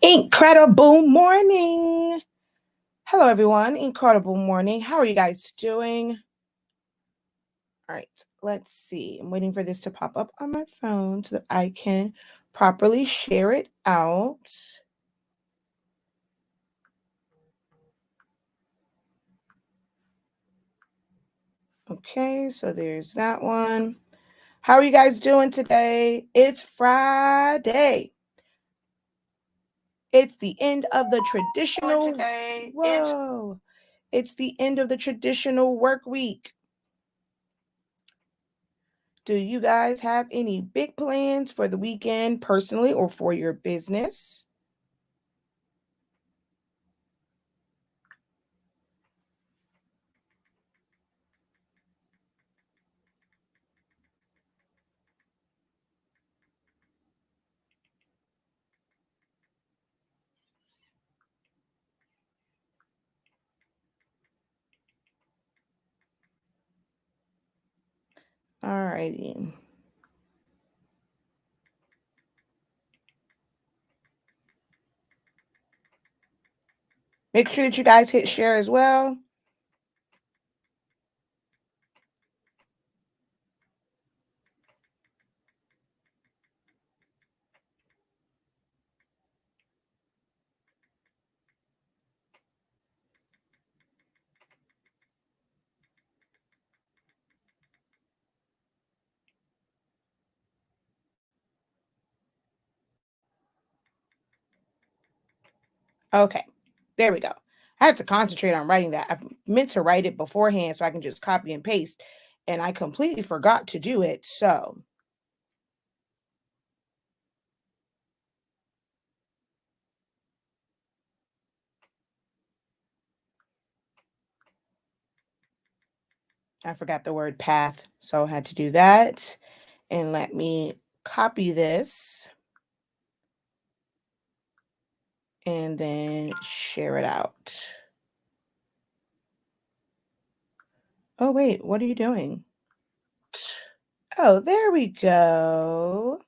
Incredible morning. Hello, everyone. Incredible morning. How are you guys doing? All right, let's see. I'm waiting for this to pop up on my phone so that I can properly share it out. Okay, so there's that one. How are you guys doing today? It's Friday. It's the end of the traditional today. Whoa. It's the end of the traditional work week. Do you guys have any big plans for the weekend personally or for your business? All righty. Make sure that you guys hit share as well. Okay, there we go. I have to concentrate on writing that. I meant to write it beforehand so I can just copy and paste, and I completely forgot to do it. So, I forgot the word path. So, I had to do that. And let me copy this and then share it out. Oh, wait, what are you doing? Oh, there we go.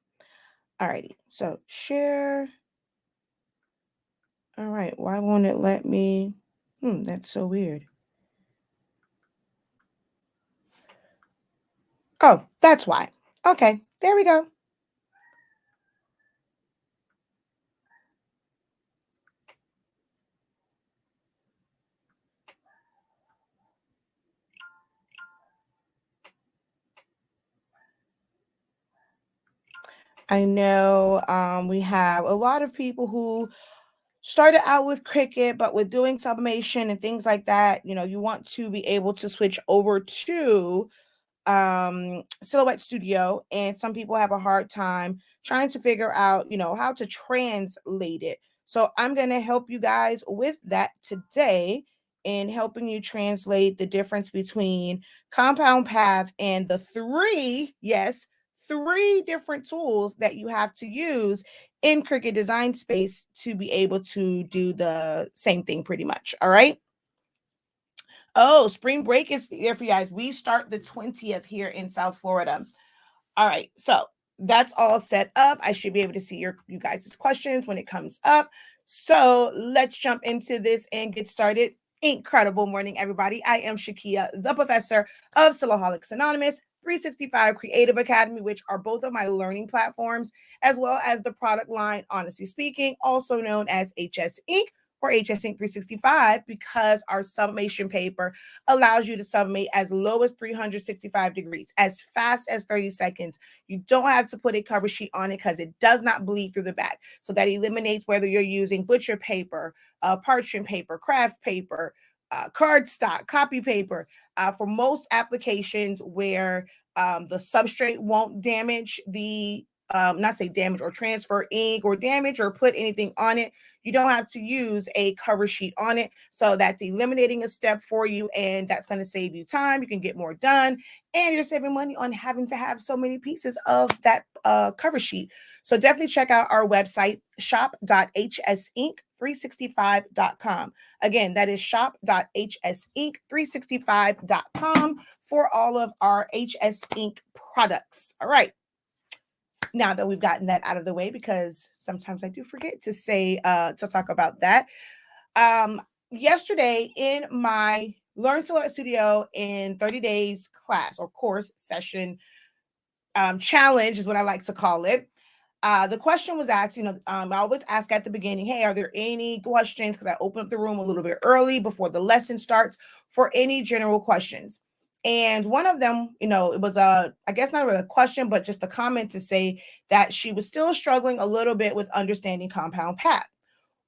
All righty. So share. All right. Why won't it let me? That's so weird. Oh, that's why. Okay. There we go. I know we have a lot of people who started out with Cricut, but with doing sublimation and things like that, you want to be able to switch over to Silhouette Studio, and some people have a hard time trying to figure out how to translate it. So I'm going to help you guys with that today in helping you translate the difference between compound path and the three different tools that you have to use in Cricut Design Space to be able to do the same thing pretty much. All right. Oh, spring break is there for you guys. We start the 20th here in South Florida. All right. So that's all set up. I should be able to see you guys' questions when it comes up. So let's jump into this and get started. Incredible morning, everybody. I am Shakia, the professor of Soloholics Anonymous, 365 Creative Academy, which are both of my learning platforms, as well as the product line, Honestly Speaking, also known as HS Inc. or HS Inc. 365, because our sublimation paper allows you to sublimate as low as 365 degrees, as fast as 30 seconds. You don't have to put a cover sheet on it because it does not bleed through the back. So that eliminates whether you're using butcher paper, parchment paper, craft paper, cardstock, copy paper, for most applications where the substrate won't damage not say damage or transfer ink or damage or put anything on it. You don't have to use a cover sheet on it. So that's eliminating a step for you, and that's going to save you time. You can get more done, and you're saving money on having to have so many pieces of that cover sheet. So definitely check out our website, shop.hsinc365.com. Again, that is shop.hsinc365.com for all of our HS Inc. products. All right. now that we've gotten that out of the way, because sometimes I do forget to say to talk about that. Yesterday in my Learn Silhouette Studio in 30 days class or course session, challenge is what I like to call it. The question was asked, I always ask at the beginning, hey, are there any questions? Because I open up the room a little bit early before the lesson starts for any general questions. And one of them, it was I guess not really a question, but just a comment to say that she was still struggling a little bit with understanding compound path.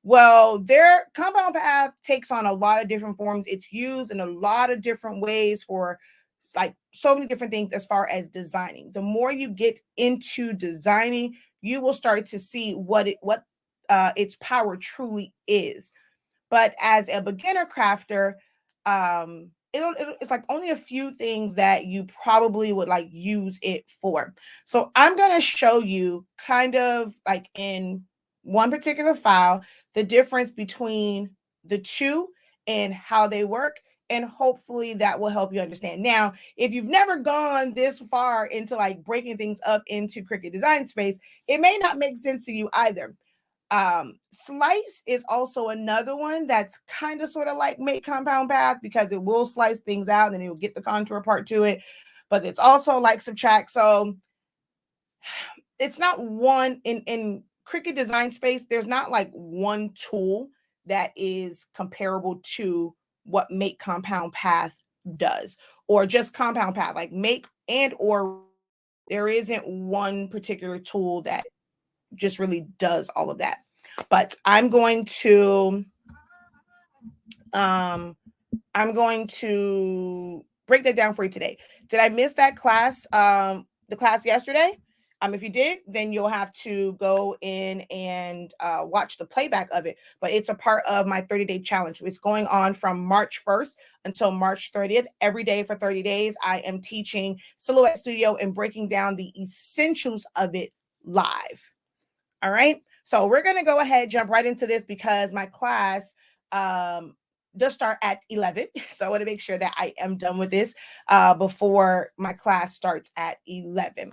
Well, their compound path takes on a lot of different forms. It's used in a lot of different ways for like so many different things as far as designing. The more you get into designing, you will start to see what its power truly is. But as a beginner crafter, it's like only a few things that you probably would like use it for. So I'm going to show you kind of like in one particular file, the difference between the two and how they work. And hopefully that will help you understand. Now, if you've never gone this far into like breaking things up into Cricut Design Space, it may not make sense to you either. Slice is also another one that's kind of sort of like Make Compound Path, because it will slice things out and it will get the contour part to it, but it's also like Subtract. So it's not one in Cricut Design Space. There's not like one tool that is comparable to what Make Compound Path does, or just Compound Path, like Make and or there isn't one particular tool that just really does all of that. But I'm going to break that down for you today. Did I miss that class? The class yesterday? If you did, then you'll have to go in and watch the playback of it. But it's a part of my 30-day challenge. It's going on from March 1st until March 30th. Every day for 30 days, I am teaching Silhouette Studio and breaking down the essentials of it live. All right. So we're going to go ahead, jump right into this because my class does start at 11. So I want to make sure that I am done with this before my class starts at 11.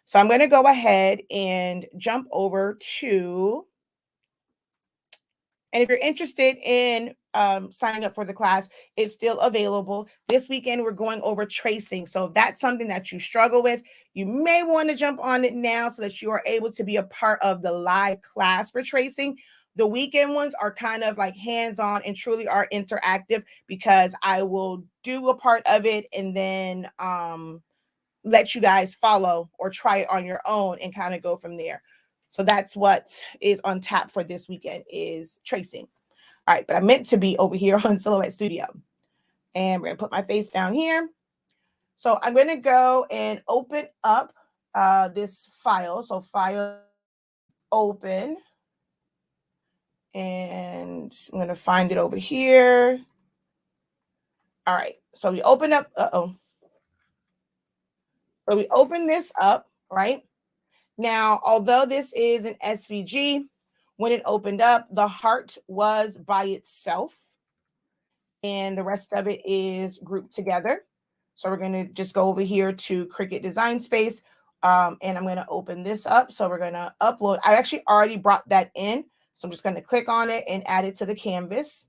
So I'm going to go ahead and jump over to, and if you're interested in signing up for the class, it's still available. This weekend, we're going over tracing. So if that's something that you struggle with, you may want to jump on it now so that you are able to be a part of the live class for tracing. The weekend ones are kind of like hands-on and truly are interactive, because I will do a part of it and then let you guys follow or try it on your own and kind of go from there. So that's what is on tap for this weekend, is tracing. All right, but I meant to be over here on Silhouette Studio. And we're going to put my face down here. So I'm going to go and open up this file. So file, open. And I'm going to find it over here. All right, so we open up. So we open this up, right? Now, although this is an SVG, when it opened up, the heart was by itself, and the rest of it is grouped together. So we're going to just go over here to Cricut Design Space, and I'm going to open this up. So we're going to upload. I actually already brought that in, so I'm just going to click on it and add it to the canvas.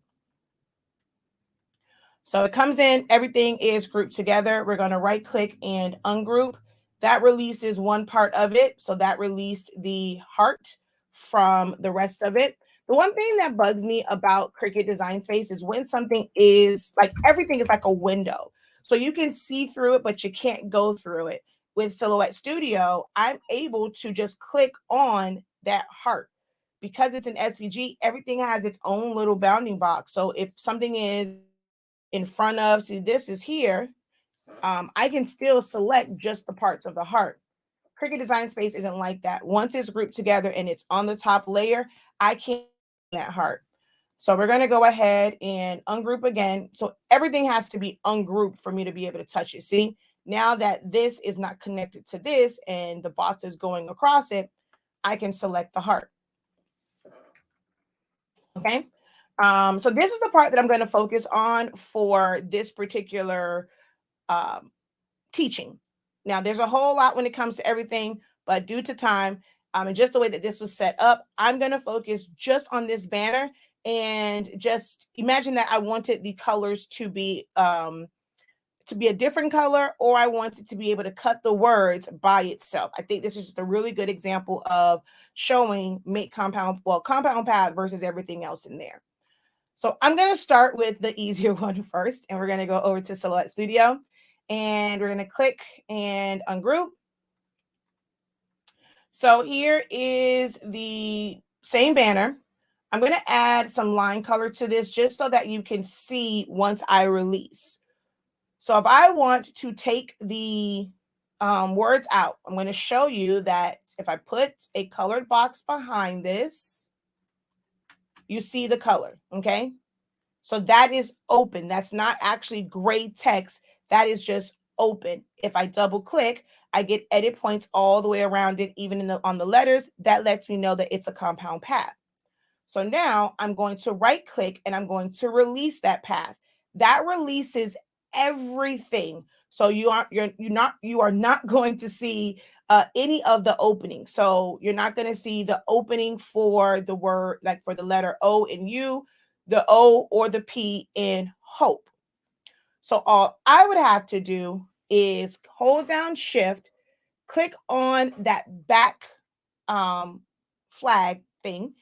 So it comes in, everything is grouped together. We're going to right click and ungroup. That releases one part of it. So that released the heart from the rest of it. The one thing that bugs me about Cricut Design Space is when something is like, everything is like a window. So you can see through it, but you can't go through it. With Silhouette Studio, I'm able to just click on that heart. Because it's an SVG, everything has its own little bounding box. So if something is in front of, see, this is here, I can still select just the parts of the heart. Cricut Design Space isn't like that. Once it's grouped together and it's on the top layer, I can't that heart. So we're going to go ahead and ungroup again. So everything has to be ungrouped for me to be able to touch it. See, now that this is not connected to this and the box is going across it, I can select the heart. Okay. So this is the part that I'm going to focus on for this particular teaching. Now, there's a whole lot when it comes to everything, but due to time, and just the way that this was set up, I'm going to focus just on this banner, and just imagine that I wanted the colors to be a different color, or I wanted to be able to cut the words by itself. I think this is just a really good example of showing make compound path versus everything else in there. So I'm going to start with the easier one first, and we're going to go over to Silhouette Studio, and we're going to click and ungroup. So here is the same banner. I'm going to add some line color to this just so that you can see once I release. So if I want to take the words out, I'm going to show you that if I put a colored box behind this, you see the color, okay? So that is open. That's not actually gray text. That is just open. If I double click, I get edit points all the way around it, even on the letters. That lets me know that it's a compound path. So now I'm going to right click and I'm going to release that path. That releases everything. So you are not going to see any of the opening. So you're not going to see the opening for the word, like for the letter O in you, the O or the P in hope. So all I would have to do is hold down shift, click on that back flag thing.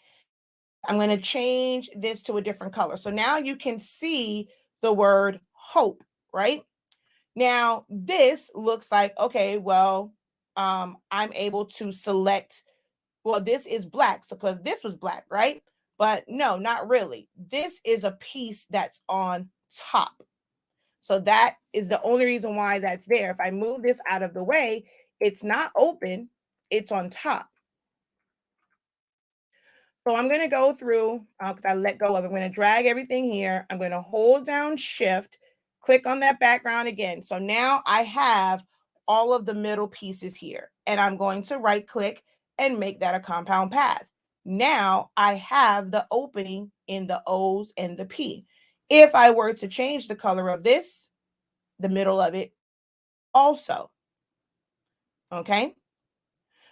I'm going to change this to a different color. So now you can see the word hope, right? Now this looks like, okay, well, I'm able to select, well, this is black, so because this was black, right? But no, not really. This is a piece that's on top. So that is the only reason why that's there. If I move this out of the way, it's not open, it's on top. So I'm going to go through, because I let go of it. I'm going to drag everything here. I'm going to hold down shift, click on that background again. So now I have all of the middle pieces here, and I'm going to right click and make that a compound path. Now I have the opening in the O's and the P. If I were to change the color of this, the middle of it also. Okay.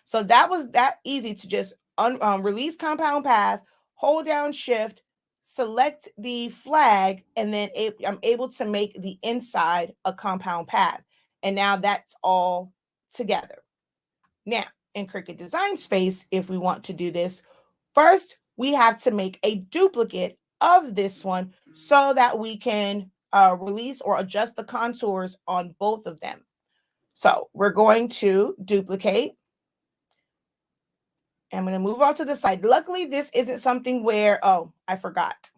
So that was that easy to just release compound path, hold down shift, select the flag, and then I'm able to make the inside a compound path. And now that's all together. Now, in Cricut Design Space, if we want to do this, first we have to make a duplicate of this one so that we can release or adjust the contours on both of them. So we're going to duplicate. I'm going to move on to the side. Luckily, this isn't something where, oh, I forgot.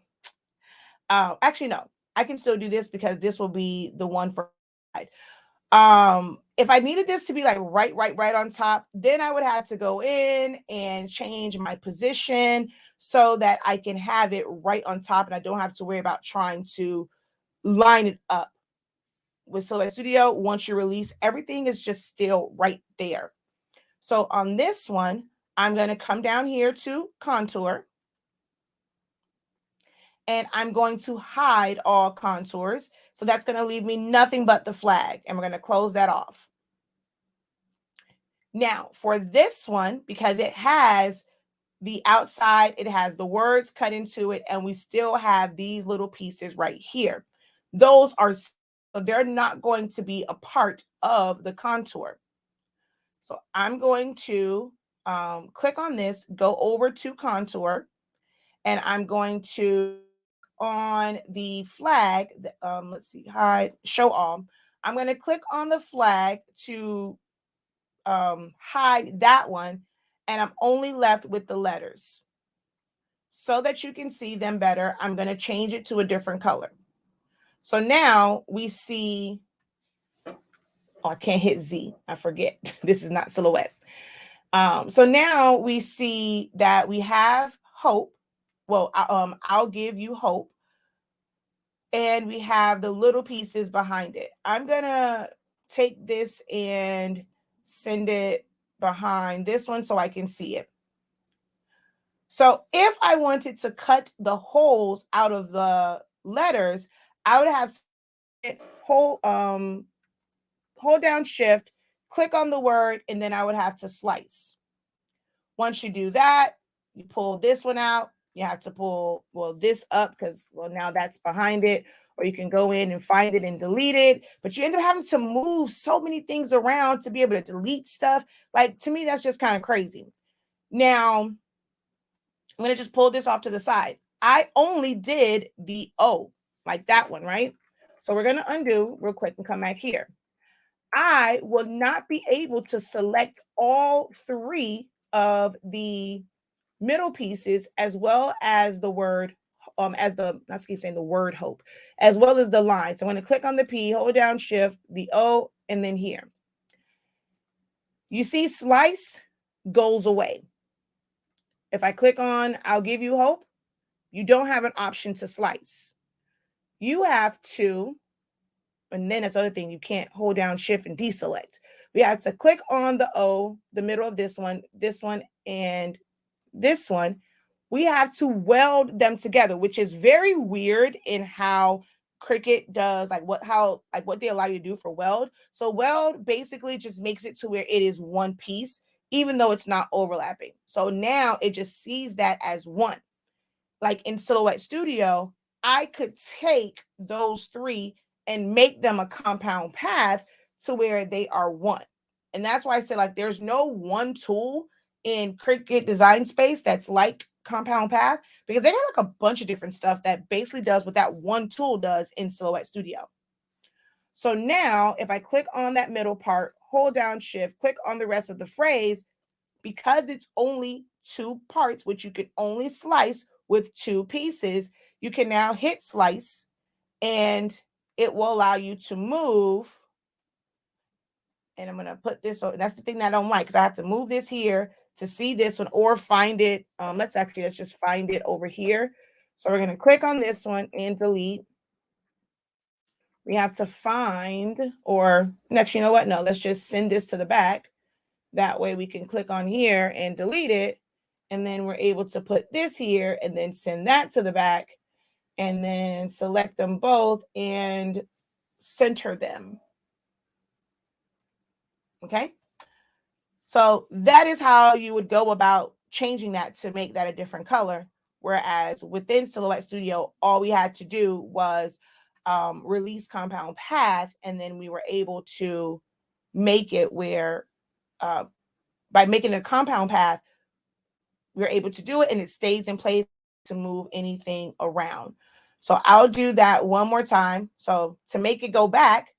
Actually, no, I can still do this because this will be the one for side. If I needed this to be like right on top, then I would have to go in and change my position so that I can have it right on top and I don't have to worry about trying to line it up. With Silhouette Studio, once you release, everything is just still right there. So on this one, I'm going to come down here to contour. And I'm going to hide all contours. So that's going to leave me nothing but the flag. And we're going to close that off. Now for this one, because it has the outside, it has the words cut into it, and we still have these little pieces right here. Those are, so they're not going to be a part of the contour. So I'm going to click on this, go over to contour, and I'm going to on the flag, let's see, hide, show all. I'm going to click on the flag to hide that one, and I'm only left with the letters. So that you can see them better, I'm going to change it to a different color. So now we see, oh, I can't hit Z. I forget. This is not Silhouette. So now we see that we have hope. Well, I'll give you hope. And we have the little pieces behind it. I'm going to take this and send it behind this one so I can see it. So if I wanted to cut the holes out of the letters, I would have to hold down shift, click on the word, and then I would have to slice. Once you do that, you pull this one out. You have to pull, well, this up because, well, now that's behind it. Or you can go in and find it and delete it. But you end up having to move so many things around to be able to delete stuff. Like, to me, that's just kind of crazy. Now, I'm going to just pull this off to the side. I only did the O, like that one, right? So we're going to undo real quick and come back here. I will not be able to select all three of the middle pieces as well as the word, I keep saying the word hope, as well as the line. So I'm going to click on the P, hold down shift, the O, and then here. You see slice goes away. If I click on I'll give you hope, you don't have an option to slice. You have to, and then that's the other thing, you can't hold down shift and deselect. We have to click on the O, the middle of this one, and this one. We have to weld them together, which is very weird in how Cricut does, what they allow you to do for weld. So weld basically just makes it to where it is one piece, even though it's not overlapping. So now it just sees that as one. Like in Silhouette Studio, I could take those three and make them a compound path to where they are one. And that's why I said, like, there's no one tool in Cricut Design Space that's like compound path, because they got like a bunch of different stuff that basically does what that one tool does in Silhouette Studio. So now if I click on that middle part, hold down shift, click on the rest of the phrase, because it's only two parts, which you can only slice with two pieces, you can now hit slice and it will allow you to move. And I'm going to put this, so that's the thing that I don't like, because I have to move this here to see this one or find it. Let's just find it over here. So we're going to click on this one and delete. We have to find, or next, you know what? No, let's just send this to the back. That way we can click on here and delete it. And then we're able to put this here and then send that to the back and then select them both and center them. Okay. So that is how you would go about changing that to make that a different color. Whereas within Silhouette Studio, all we had to do was release compound path, and then we were able to make it where by making a compound path, we're able to do it and it stays in place to move anything around. So I'll do that one more time. So to make it go back,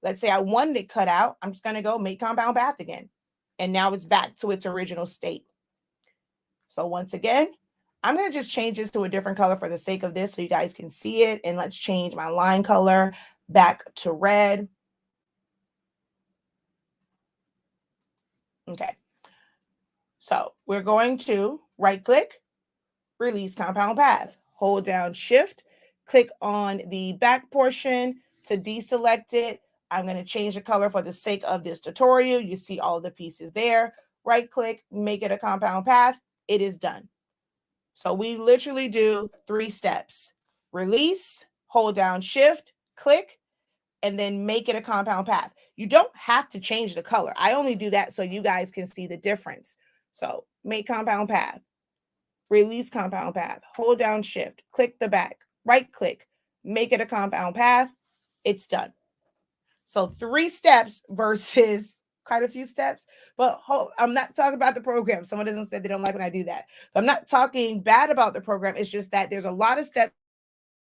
let's say I wanted it cut out, I'm just going to go make compound path again. And now it's back to its original state. So once again, I'm going to just change this to a different color for the sake of this so you guys can see it. And let's change my line color back to red. Okay. So we're going to right click, release compound path, hold down shift, click on the back portion to deselect it. I'm going to change the color for the sake of this tutorial. You see all the pieces there. Right click, make it a compound path. It is done. So we literally do 3 steps: release, hold down shift, click, and then make it a compound path. You don't have to change the color. I only do that so you guys can see the difference. So make compound path, release compound path, hold down shift, click the back, right click, make it a compound path. It's done. So 3 steps versus quite a few steps, but I'm not talking about the program. Someone doesn't say they don't like when I do that. But I'm not talking bad about the program. It's just that there's a lot of steps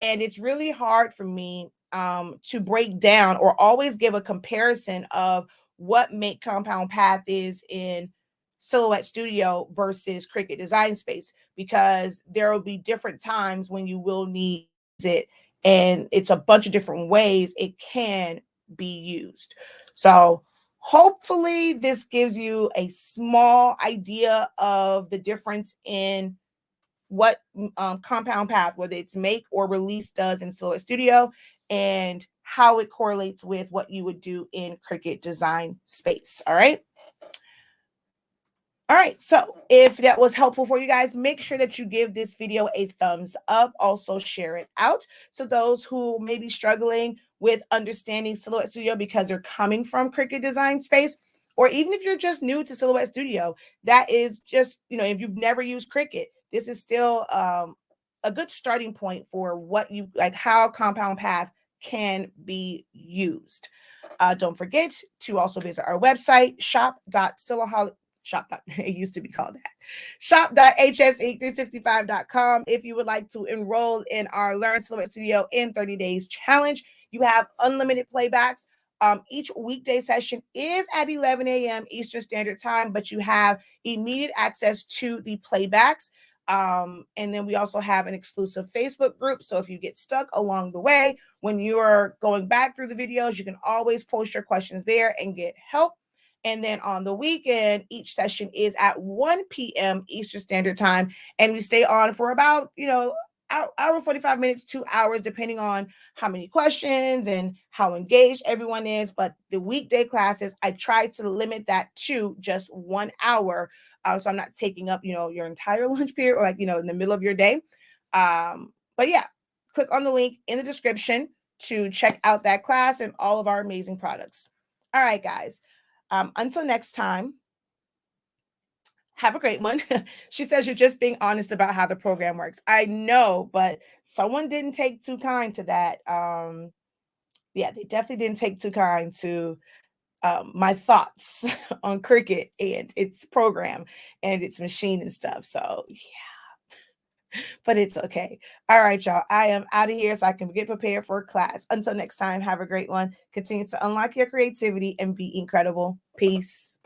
and it's really hard for me to break down or always give a comparison of what make compound path is in Silhouette Studio versus Cricut Design Space, because there will be different times when you will need it, and it's a bunch of different ways it can be used. So hopefully this gives you a small idea of the difference in what compound path, whether it's make or release, does in Silhouette Studio, and how it correlates with what you would do in Cricut Design Space. All right. All right, so if that was helpful for you guys, make sure that you give this video a thumbs up. Also share it out to those who may be struggling with understanding Silhouette Studio because they're coming from Cricut Design Space. or even if you're just new to Silhouette Studio, that is just, if you've never used Cricut, this is still a good starting point for what you like, how Compound Path can be used. Don't forget to also visit our website, shop. It used to be called that. Shop.hse365.com. If you would like to enroll in our Learn Silhouette Studio in 30 Days challenge, you have unlimited playbacks. Each weekday session is at 11 a.m. Eastern Standard Time, but you have immediate access to the playbacks. And then we also have an exclusive Facebook group. So if you get stuck along the way, when you're going back through the videos, you can always post your questions there and get help. And then on the weekend, each session is at 1 p.m. Eastern Standard Time. And we stay on for about, hour 45 minutes, 2 hours, depending on how many questions and how engaged everyone is. But the weekday classes, I try to limit that to just 1 hour. So I'm not taking up, your entire lunch period or in the middle of your day. But yeah, click on the link in the description to check out that class and all of our amazing products. All right, guys. Until next time, have a great one. She says you're just being honest about how the program works. I know, but someone didn't take too kind to that. Yeah, they definitely didn't take too kind to my thoughts on Cricut and its program and its machine and stuff. So yeah, but it's okay. All right, y'all. I am out of here so I can get prepared for class. Until next time, have a great one. Continue to unlock your creativity and be incredible. Peace.